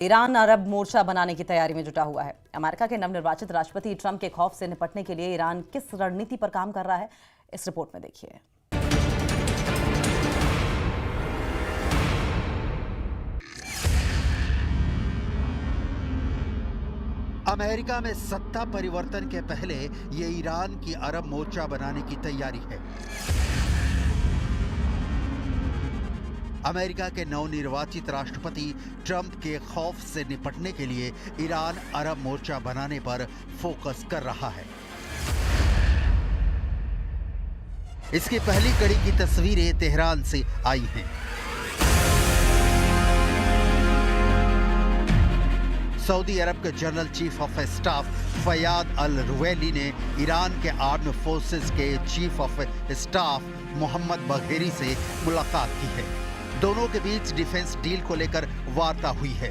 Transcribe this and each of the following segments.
Iran अरब मोर्चा बनाने की तैयारी में जुटा हुआ है। अमेरिका के नवनिर्वाचित राष्ट्रपति ट्रंप के खौफ से निपटने के लिए ईरान किस रणनीति पर काम कर रहा है, इस रिपोर्ट में देखिए। अमेरिका में सत्ता परिवर्तन के पहले ये ईरान की अरब मोर्चा बनाने की तैयारी है। अमेरिका के नवनिर्वाचित राष्ट्रपति ट्रंप के खौफ से निपटने के लिए ईरान अरब मोर्चा बनाने पर फोकस कर रहा है। इसकी पहली कड़ी की तस्वीरें तेहरान से आई हैं। सऊदी अरब के general chief of staff Fayyad al Ruwaili ने ईरान के आर्म्ड फोर्सेस के chief of staff Mohammad Bagheri से मुलाकात की है। दोनों के बीच डिफेंस डील को लेकर वार्ता हुई है।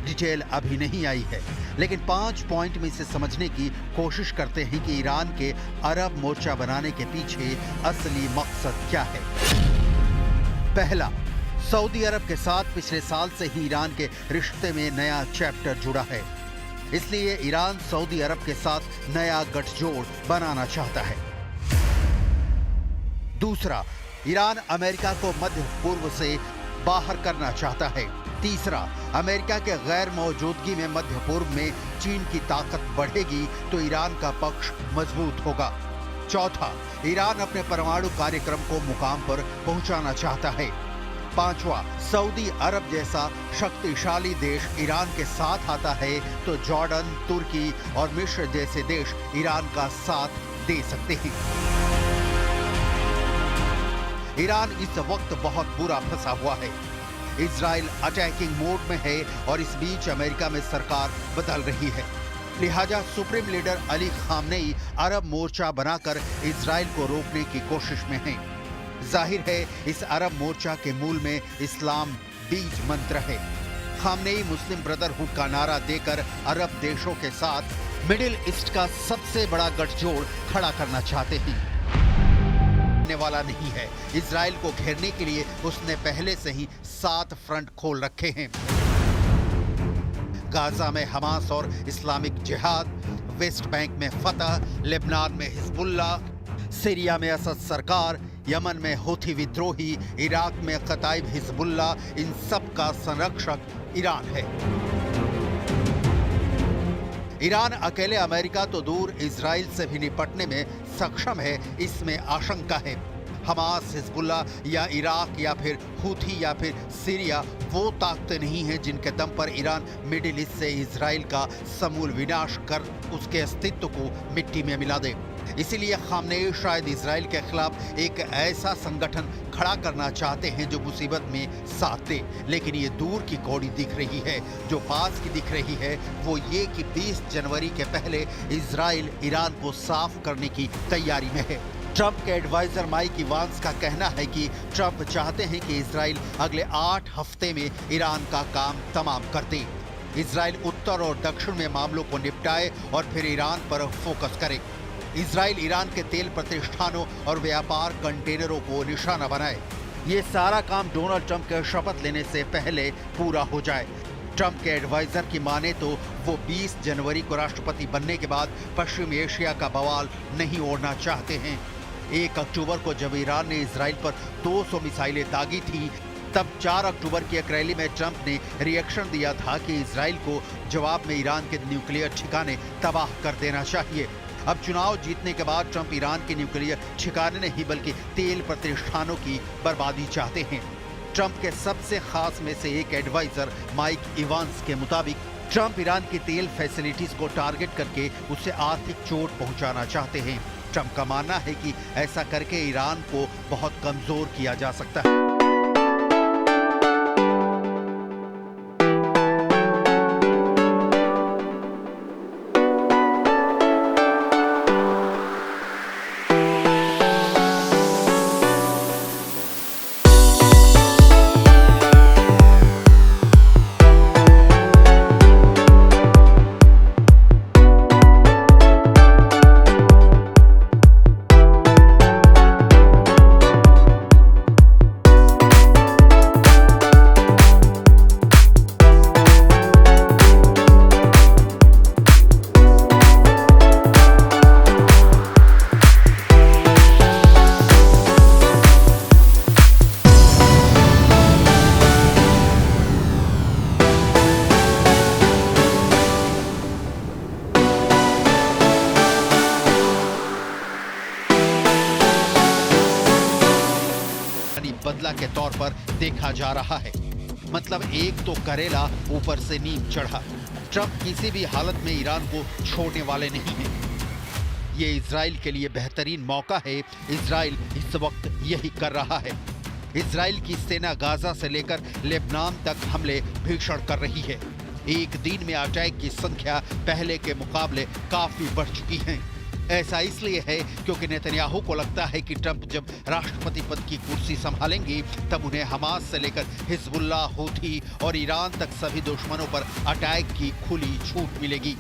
डिटेल अभी नहीं आई है, लेकिन 5 पॉइंट में इसे समझने की कोशिश करते हैं कि ईरान के अरब मोर्चा बनाने के पीछे असली मकसद क्या है। पहला, सऊदी अरब के साथ पिछले साल से ही ईरान के रिश्ते में नया चैप्टर जुड़ा है, इसलिए ईरान सऊदी अरब के साथ नया गठजोड़ बनाना चाहता है। दूसरा, ईरान अमेरिका को मध्य पूर्व से बाहर करना चाहता है। तीसरा, अमेरिका के गैर मौजूदगी में मध्य पूर्व में चीन की ताकत बढ़ेगी तो ईरान का पक्ष मजबूत होगा। चौथा, ईरान अपने परमाणु कार्यक्रम को मुकाम पर पहुंचाना चाहता है। पांचवा, सऊदी अरब जैसा शक्तिशाली देश ईरान के साथ आता है तो जॉर्डन, तुर्की और मिस्र जैसे देश ईरान का साथ दे सकते हैं। ईरान इस वक्त बहुत बुरा फंसा हुआ है। इजराइल अटैकिंग मोड में है और इस बीच अमेरिका में सरकार बदल रही है। लिहाजा सुप्रीम लीडर अली खामनेई अरब मोर्चा बनाकर इजराइल को रोकने की कोशिश में हैं। जाहिर है इस अरब मोर्चा के मूल में इस्लाम बीज मंत्र है। खामनेई मुस्लिम ब्रदरहुड का नारा देकर अरब देशों के साथ मिडिल ईस्ट का सबसे बड़ा गठजोड़ खड़ा करना चाहते हैं। वाला नहीं है। इजराइल को घेरने के लिए उसने पहले से ही 7 फ्रंट खोल रखे हैं। गाजा में हमास और इस्लामिक जिहाद, वेस्ट बैंक में फतह, लेबनान में हिजबुल्लाह, सीरिया में असद सरकार, यमन में हूथी विद्रोही, इराक में कताइब हिजबुल्लाह, इन सब का संरक्षक ईरान है। ईरान अकेले अमेरिका तो दूर इजराइल से भी निपटने में सक्षम है, इसमें आशंका है। हमास, हिजबुल्लाह या इराक या फिर हूथी या फिर सीरिया वो ताकतें नहीं हैं जिनके दम पर ईरान मिडिल ईस्ट से इजराइल का समूल विनाश कर उसके अस्तित्व को मिट्टी में मिला दे। इसीलिए खामनेई शायद इजराइल के खिलाफ एक ऐसा संगठन खड़ा करना चाहते हैं जो मुसीबत में साथ दे। लेकिन ये दूर की कौड़ी दिख रही है। जो पास की दिख रही है वो ये कि 20 जनवरी के पहले इजराइल ईरान को साफ करने की तैयारी में है। ट्रंप के एडवाइजर माइक इवांस का कहना है कि ट्रंप चाहते हैं कि इजराइल अगले 8 हफ्ते में ईरान का काम तमाम कर दे। इजराइल उत्तर और दक्षिण में मामलों को निपटाए और फिर ईरान पर फोकस करे। इजराइल ईरान के तेल प्रतिष्ठानों और व्यापार कंटेनरों को निशाना बनाए। ये सारा काम डोनाल्ड ट्रंप के शपथ लेने से पहले पूरा हो जाए। ट्रंप के एडवाइजर की माने तो वो 20 जनवरी को राष्ट्रपति बनने के बाद पश्चिम एशिया का बवाल नहीं ओढ़ना चाहते हैं। 1 अक्टूबर को जब ईरान ने इजराइल पर 200 मिसाइलें दागी थी, तब 4 अक्टूबर की एक रैली में ट्रंप ने रिएक्शन दिया था कि इजराइल को जवाब में ईरान के न्यूक्लियर ठिकाने तबाह कर देना चाहिए। अब चुनाव जीतने के बाद ट्रंप ईरान के न्यूक्लियर ठिकाने नहीं बल्कि तेल प्रतिष्ठानों की बर्बादी चाहते हैं। ट्रंप के सबसे खास में से एक एडवाइजर माइक इवांस के मुताबिक ट्रंप ईरान की तेल फैसिलिटीज को टारगेट करके उससे आर्थिक चोट पहुंचाना चाहते हैं। ट्रंप का मानना है कि ऐसा करके ईरान को बहुत कमजोर किया जा सकता है। देखा जा रहा है। मतलब एक तो करेला ऊपर से नीम चढ़ा। ट्रंप किसी भी हालत में ईरान को छोड़ने वाले नहीं हैं। ये इजराइल के लिए बेहतरीन मौका है। इजराइल इस वक्त यही कर रहा है। इजराइल की सेना गाजा से लेकर लेबनान तक हमले भीषण कर रही है। एक दिन में अटैक की संख्या पहले के मुकाबले काफी बढ़ चुकी है। ऐसा इसलिए है क्योंकि नेतन्याहू को लगता है कि ट्रंप जब राष्ट्रपति पद की कुर्सी संभालेंगे तब उन्हें हमास से लेकर हिजबुल्लाह, हूथी और ईरान तक सभी दुश्मनों पर अटैक की खुली छूट मिलेगी।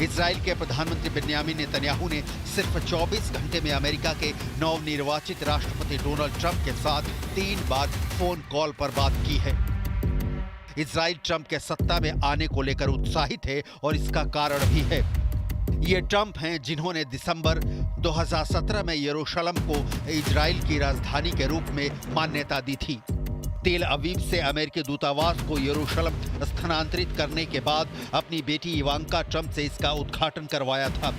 इजराइल के प्रधानमंत्री बेन्यामिन नेतन्याहू ने सिर्फ 24 घंटे में अमेरिका के नवनिर्वाचित राष्ट्रपति डोनाल्ड ट्रंप के साथ 3 बार फोन कॉल पर बात की है। इजराइल ट्रंप के सत्ता में आने को लेकर उत्साहित है और इसका कारण भी है। ये ट्रंप हैं जिन्होंने दिसंबर 2017 में यरूशलेम को इजराइल की राजधानी के रूप में मान्यता दी थी। तेल अवीव से अमेरिकी दूतावास को यरूशलेम स्थानांतरित करने के बाद अपनी बेटी इवांका ट्रंप से इसका उद्घाटन करवाया था।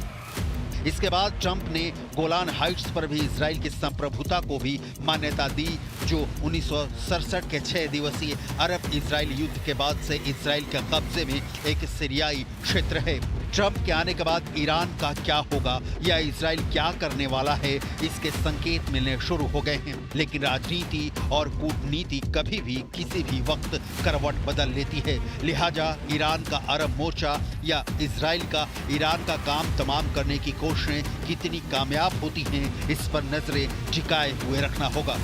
इसके बाद ट्रंप ने गोलान हाइट्स पर भी इजराइल की संप्रभुता को भी मान्यता दी, जो 1967 के 6 दिवसीय अरब इजराइल युद्ध के बाद से इजराइल के कब्जे में एक सीरियाई क्षेत्र है। ट्रंप के आने के बाद ईरान का क्या होगा या इजराइल क्या करने वाला है, इसके संकेत मिलने शुरू हो गए हैं। लेकिन राजनीति और कूटनीति कभी भी किसी भी वक्त करवट बदल लेती है। लिहाजा ईरान का अरब मोर्चा या इजराइल का ईरान का काम तमाम करने की कोशिशें कितनी कामयाब होती हैं, इस पर नजरें टिकाए हुए रखना होगा।